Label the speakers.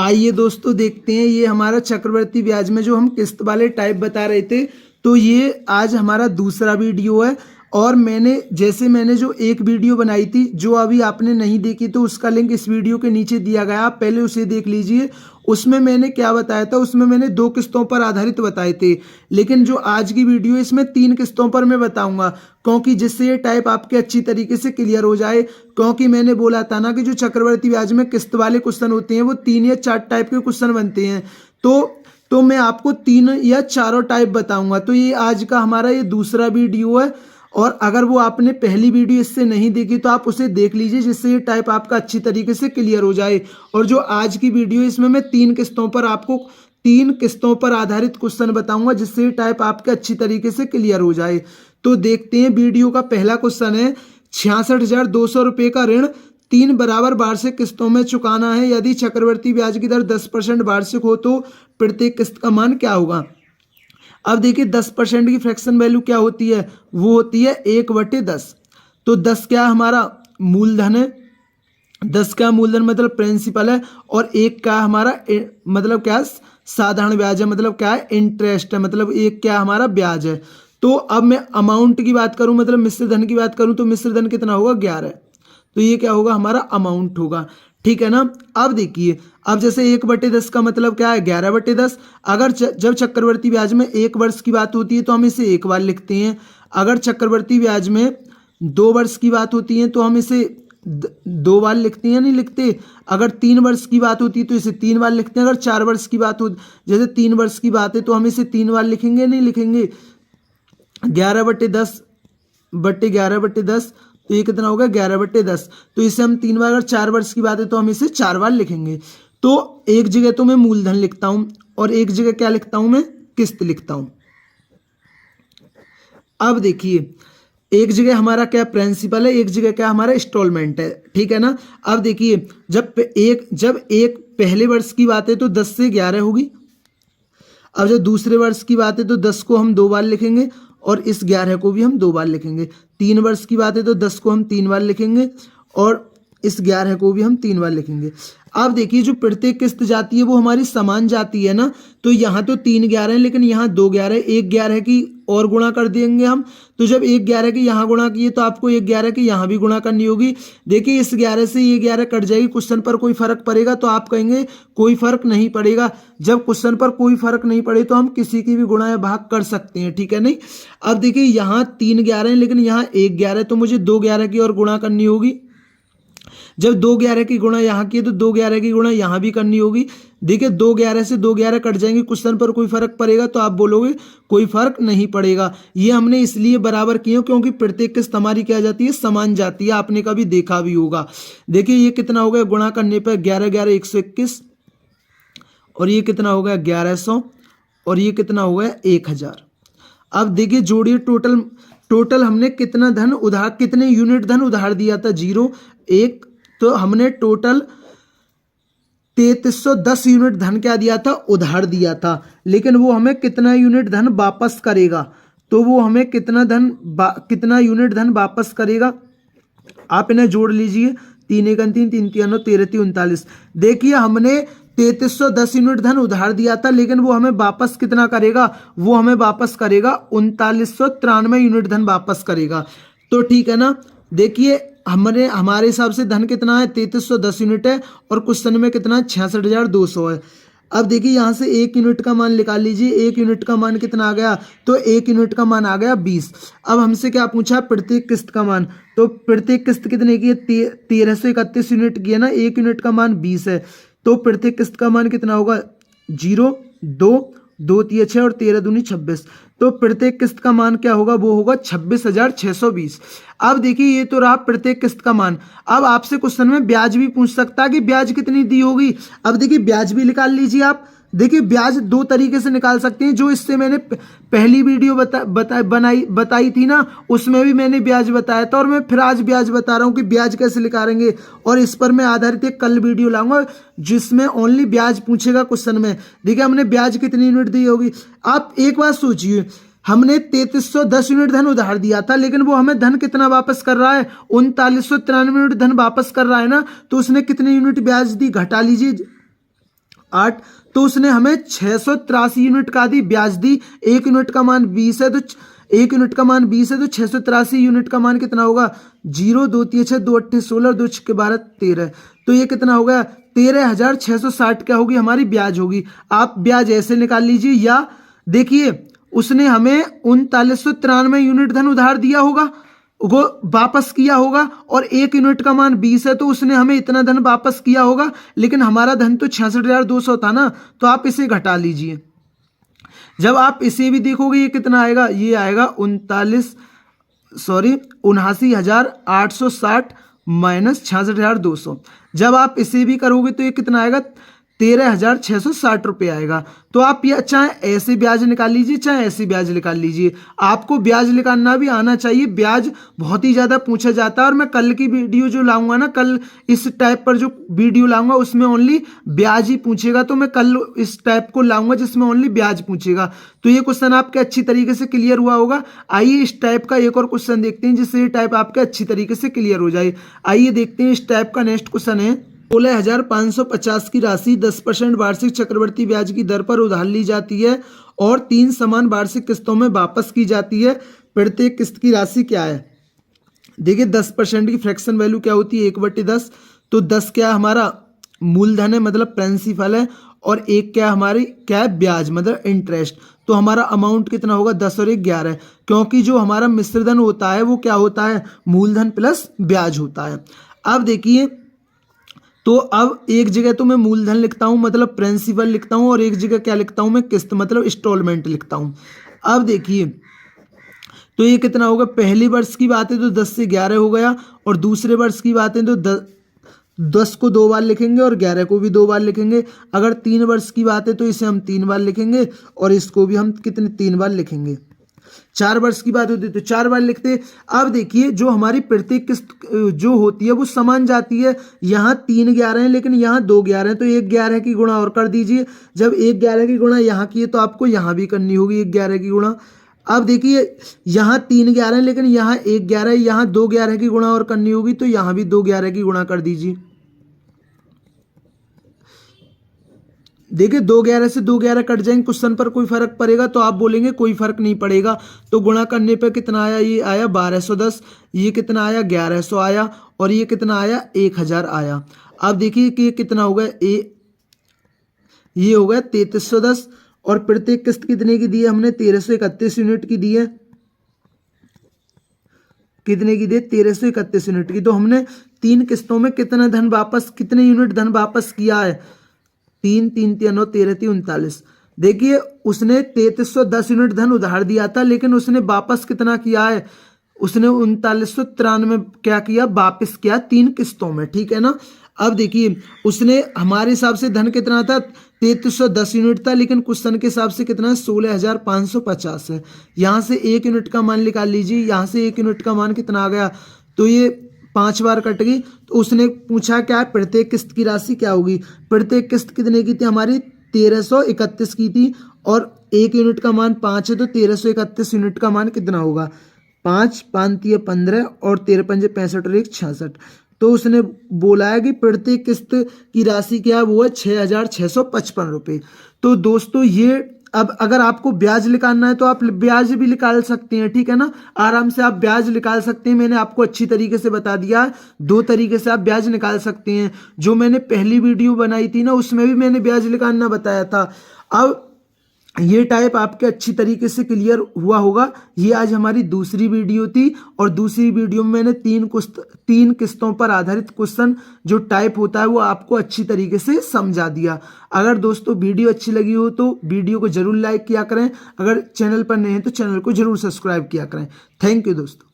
Speaker 1: आइए दोस्तों देखते हैं, ये हमारा चक्रवृद्धि ब्याज में जो हम किस्त वाले टाइप बता रहे थे, तो ये आज हमारा दूसरा वीडियो है। और मैंने जो एक वीडियो बनाई थी, जो अभी आपने नहीं देखी तो उसका लिंक इस वीडियो के नीचे दिया गया, आप पहले उसे देख लीजिए। उसमें मैंने क्या बताया था, उसमें मैंने 2 किस्तों पर आधारित बताए थे, लेकिन जो आज की वीडियो है इसमें 3 किस्तों पर मैं बताऊंगा, क्योंकि जिससे ये टाइप आपके अच्छी तरीके से क्लियर हो जाए। क्योंकि मैंने बोला था ना कि जो चक्रवृद्धि ब्याज में किस्त वाले क्वेश्चन होते हैं वो 3 या 4 टाइप के क्वेश्चन बनते हैं, तो मैं आपको 3 या 4 टाइप बताऊंगा। तो ये आज का हमारा ये दूसरा वीडियो है, और अगर वो आपने पहली वीडियो इससे नहीं देखी तो आप उसे देख लीजिए, जिससे ये टाइप आपका अच्छी तरीके से क्लियर हो जाए। और जो आज की वीडियो है इसमें मैं 3 किस्तों पर आपको 3 किस्तों पर आधारित क्वेश्चन बताऊंगा, जिससे ये टाइप आपके अच्छी तरीके से क्लियर हो जाए। तो देखते हैं, वीडियो का पहला क्वेश्चन है 66,200 रुपये का ऋण 3 बराबर वार्षिक किस्तों में चुकाना है। यदि चक्रवृद्धि ब्याज की दर 10% वार्षिक हो तो प्रत्येक किस्त का मान क्या होगा। अब देखिए 10% की फ्रैक्शन वैल्यू क्या होती है, वो होती है 1/10। तो 10 क्या हमारा मूलधन है, 10 का मूलधन मतलब प्रिंसिपल है, और 1 का हमारा मतलब क्या साधारण ब्याज है, मतलब क्या है इंटरेस्ट है, मतलब 1 क्या हमारा ब्याज है। तो अब मैं अमाउंट की बात करूं, मतलब मिश्र धन की बात करूं, तो मिश्र धन कितना होगा 11। तो ये क्या होगा हमारा अमाउंट होगा, ठीक है ना। अब देखिए, अब जैसे 1/10 का मतलब क्या है 11/10। अगर जब चक्रवृद्धि ब्याज में 1 वर्ष की बात होती है तो हम इसे 1 बार लिखते हैं। अगर चक्रवृद्धि ब्याज में 2 वर्ष की बात होती है तो हम इसे 2 बार लिखते हैं, नहीं लिखते। अगर 3 वर्ष की बात होती है तो इसे 3 बार लिखते हैं। अगर 4 वर्ष की बात हो, जैसे 3 वर्ष की बात है तो हम इसे 3 बार लिखेंगे, नहीं लिखेंगे। 11/10 तो ये कितना होगा 11/10। तो इसे हम 3 बार, अगर 4 वर्ष की बात है तो हम इसे 4 बार लिखेंगे। तो एक जगह तो मैं मूलधन लिखता हूं और एक जगह क्या लिखता हूं, मैं किस्त लिखता हूं। अब देखिए, एक जगह हमारा क्या प्रिंसिपल है, एक जगह क्या हमारा इंस्टॉलमेंट है, ठीक है ना। अब देखिए, जब एक पहले वर्ष की बात है तो 10 से 11 होगी। अब जब दूसरे वर्ष की बात है तो 10 को हम 2 बार लिखेंगे, और इस 11 को भी हम 2 बार लिखेंगे। 3 वर्ष की बात है तो 10 को हम 3 बार लिखेंगे, और इस 11 को भी हम 3 बार लिखेंगे। अब देखिए, जो प्रत्येक किस्त जाती है वो हमारी समान जाती है ना। तो यहाँ तो 3 11 है, लेकिन यहाँ 2 11, 1 11 की और गुणा कर देंगे हम। तो जब 1 11 की यहाँ गुणा किए तो आपको 1 11 की यहाँ भी गुणा करनी होगी। देखिए, इस 11 से ये 11 कट जाएगी। क्वेश्चन पर कोई फर्क पड़ेगा तो आप कहेंगे कोई फर्क नहीं पड़ेगा। जब क्वेश्चन पर कोई फर्क नहीं पड़े तो हम किसी की भी गुणा या भाग कर सकते हैं, ठीक है नहीं। अब देखिए, यहाँ 3 11 है, लेकिन यहाँ 1 11 है, तो मुझे 2 11 की और गुणा करनी होगी। जब 2 11 की गुणा यहाँ की है तो 2 11 की गुणा यहाँ भी करनी होगी। देखिए, 2 11 से 2 11 कट जाएंगे। क्वेश्चन पर कोई फर्क पड़ेगा तो आप बोलोगे कोई फर्क नहीं पड़ेगा। ये हमने इसलिए बराबर किए क्योंकि प्रत्येक किस्त हमारी क्या जाती है, समान जाती है। आपने कभी देखा भी होगा। देखिए, ये कितना हो गया गुणा करने पर 11 11 121, और ये कितना हो गया 1100, और ये कितना हो गया 1000। अब देखिए, जोड़िए टोटल हमने कितना धन उधार, कितने यूनिट धन उधार दिया था 0 1। तो हमने टोटल 3310 यूनिट धन क्या दिया था, उधार दिया था। लेकिन वो हमें कितना यूनिट धन वापस करेगा, तो वो हमें कितना यूनिट धन वापस करेगा, आप इन्हें जोड़ लीजिए। 3 1 3 3 3 9 13 3 39। देखिए, हमने 3310 यूनिट धन उधार दिया था, लेकिन वो हमें वापस कितना करेगा, वो हमें वापस करेगा 3993 यूनिट धन वापस करेगा। तो ठीक है ना। देखिए, हमारे हिसाब से धन कितना है 3310 यूनिट है, और क्वेश्चन में कितना है 66,200 है। अब देखिए, यहाँ से 1 यूनिट का मान निकाल लीजिए। 1 यूनिट का मान कितना आ गया, तो 1 यूनिट का मान आ गया 20। अब हमसे क्या पूछा, प्रत्येक किस्त का मान। तो प्रत्येक किस्त कितने की है, 1331 यूनिट की है ना। 1 यूनिट का मान 20 है, तो प्रत्येक किस्त का मान कितना होगा 0 2 2 3 6 और 13 दूनी 26। तो प्रत्येक किस्त का मान क्या होगा, वो होगा 26,620। अब देखिए, ये तो रहा प्रत्येक किस्त का मान। अब आपसे क्वेश्चन में ब्याज भी पूछ सकता है कि ब्याज कितनी दी होगी। अब देखिए, ब्याज भी निकाल लीजिए आप। देखिए, ब्याज 2 तरीके से निकाल सकते हैं। जो इससे मैंने पहली वीडियो बताई थी ना, उसमें भी मैंने ब्याज बताया था, और मैं फिर आज ब्याज बता रहा हूं कि ब्याज कैसे निकालेंगे। और इस पर मैं आधारित एक कल वीडियो लाऊंगा जिसमें ओनली ब्याज पूछेगा क्वेश्चन में। देखिए, हमने ब्याज कितनी यूनिट दी होगी। आप एक बात सोचिए, हमने 3310 यूनिट धन उधार दिया था, लेकिन वो हमें धन कितना वापस कर रहा है, 3993 यूनिट धन वापस कर रहा है ना। तो उसने कितनी यूनिट ब्याज दी, घटा लीजिए 8, तो उसने हमें 683 यूनिट का दी ब्याज दी। 1 यूनिट का मान 20 है तो 1 यूनिट का मान 20 है तो 683 यूनिट का मान कितना होगा? 0 2 3 6 2 8 16 2 6 12 13, तो ये कितना हो गया? 13,660 क्या होगी हमारी ब्याज होगी। आप ब्याज ऐसे निकाल लीजिए, या देखिए उसने हमें 3993 यूनिट धन उधार दिया होगा, वो वापस किया होगा, और 1 यूनिट का मान 20 है तो उसने हमें इतना धन वापस किया होगा, लेकिन हमारा धन तो 66,200 था ना, तो आप इसे घटा लीजिए। जब आप इसे भी देखोगे ये कितना आएगा? ये आएगा 79,860 माइनस 66,200। जब आप इसे भी करोगे तो ये कितना आएगा? 13,660 रुपये आएगा। तो आप ये चाहे ऐसे ब्याज निकाल लीजिए चाहे ऐसे ब्याज निकाल लीजिए, आपको ब्याज निकालना भी आना चाहिए। ब्याज बहुत ही ज़्यादा पूछा जाता है, और मैं कल की वीडियो जो लाऊंगा ना, कल इस टाइप पर जो वीडियो लाऊंगा उसमें ओनली ब्याज ही पूछेगा, तो मैं कल इस टाइप को लाऊंगा जिसमें ओनली ब्याज पूछेगा। तो ये क्वेश्चन आपके अच्छी तरीके से क्लियर हुआ होगा। आइए इस टाइप का एक और क्वेश्चन देखते हैं जिससे ये टाइप आपके अच्छी तरीके से क्लियर हो जाए। आइए देखते हैं इस टाइप का नेक्स्ट क्वेश्चन है। 16,550 की राशि 10% वार्षिक चक्रवृद्धि ब्याज की दर पर उधार ली जाती है और 3 समान वार्षिक किस्तों में वापस की जाती है। प्रत्येक किस्त की राशि क्या है? देखिए 10% की फ्रैक्शन वैल्यू क्या होती है? 1/10। तो 10 क्या हमारा मूलधन है, मतलब प्रिंसिपल है, और 1 क्या हमारी क्या है? ब्याज, मतलब इंटरेस्ट। तो हमारा अमाउंट कितना होगा? 10 और 1 11, क्योंकि जो हमारा मिश्रधन होता है वो क्या होता है? मूलधन प्लस ब्याज होता है। अब देखिए, तो अब एक जगह तो मैं मूलधन लिखता हूं मतलब प्रिंसिपल लिखता हूं, और एक जगह क्या लिखता हूं मैं? किस्त, मतलब इंस्टॉलमेंट लिखता हूं। अब देखिए तो ये कितना होगा? पहले वर्ष की बात है तो 10 से 11 हो गया, और दूसरे वर्ष की बात है तो 10 को 2 बार लिखेंगे और 11 को भी 2 बार लिखेंगे। अगर 3 वर्ष की बात है तो इसे हम 3 बार लिखेंगे, और इसको भी हम कितने 3 बार लिखेंगे। 4 वर्ष की बात होती है तो 4 बार लिखते। अब देखिए जो हमारी प्रत्येक किस्त जो होती है वो समान जाती है। यहाँ 3 11 है लेकिन यहाँ 2 11 है, तो 1 11 की गुणा और कर दीजिए। जब 1 11 की गुणा यहाँ की है तो आपको यहाँ भी करनी होगी 1 11 की गुणा। अब देखिए यहाँ 3 11 है लेकिन यहाँ 1 11 है, यहाँ 2 11 की गुणा और करनी होगी, तो यहाँ भी 2 11 की गुणा कर दीजिए। देखिए 2 11 से 2 11 कट जाएंगे, क्वेश्चन पर कोई फर्क पड़ेगा? तो आप बोलेंगे कोई फर्क नहीं पड़ेगा। तो गुणा करने पे कितना आया? ये आया 1210, ये कितना आया? 1100 आया, और ये कितना आया? 1000 आया। अब देखिए कि ये कितना हो गया? ये हो गया 3310, और प्रत्येक किस्त कितने की दी है हमने? 1331 यूनिट की दी है। कितने की दी? 1331 यूनिट की। तो हमने 3 किस्तों में कितना धन वापस, कितने यूनिट धन वापस किया है? 3 3 3 9 13 3 39। देखिए उसने 3310 यूनिट धन उधार दिया था, लेकिन उसने वापस कितना किया है? उसने 3993 क्या किया? वापस किया 3 किस्तों में, ठीक है ना। अब देखिए उसने हमारे हिसाब से धन कितना था? 3310 यूनिट था, लेकिन क्वेश्चन के हिसाब से कितना है? 16,550 है। यहाँ से 1 यूनिट का मान निकाल लीजिए, यहाँ से 1 यूनिट का मान कितना आ गया? तो ये 5 बार कट गई। तो उसने पूछा क्या है? प्रत्येक किस्त की राशि क्या होगी? प्रत्येक किस्त कितने की थी हमारी? 1331 की थी, और 1 यूनिट का मान 5 है, तो 1331 यूनिट का मान कितना होगा? 5 5 3 15 और 13 5 65 और 1 66। तो उसने बोला है कि प्रत्येक किस्त की राशि क्या है? वो है 6,655 रुपये। तो दोस्तों ये अब अगर आपको ब्याज निकालना है तो आप ब्याज भी निकाल सकते हैं, ठीक है ना। आराम से आप ब्याज निकाल सकते हैं। मैंने आपको अच्छी तरीके से बता दिया है, 2 तरीके से आप ब्याज निकाल सकते हैं। जो मैंने पहली वीडियो बनाई थी ना उसमें भी मैंने ब्याज निकालना बताया था। अब ये टाइप आपके अच्छी तरीके से क्लियर हुआ होगा। ये आज हमारी दूसरी वीडियो थी, और दूसरी वीडियो में मैंने 3 किस्तों पर आधारित क्वेश्चन जो टाइप होता है वो आपको अच्छी तरीके से समझा दिया। अगर दोस्तों वीडियो अच्छी लगी हो तो वीडियो को जरूर लाइक किया करें। अगर चैनल पर नए हैं तो चैनल को जरूर सब्सक्राइब किया करें। थैंक यू दोस्तों।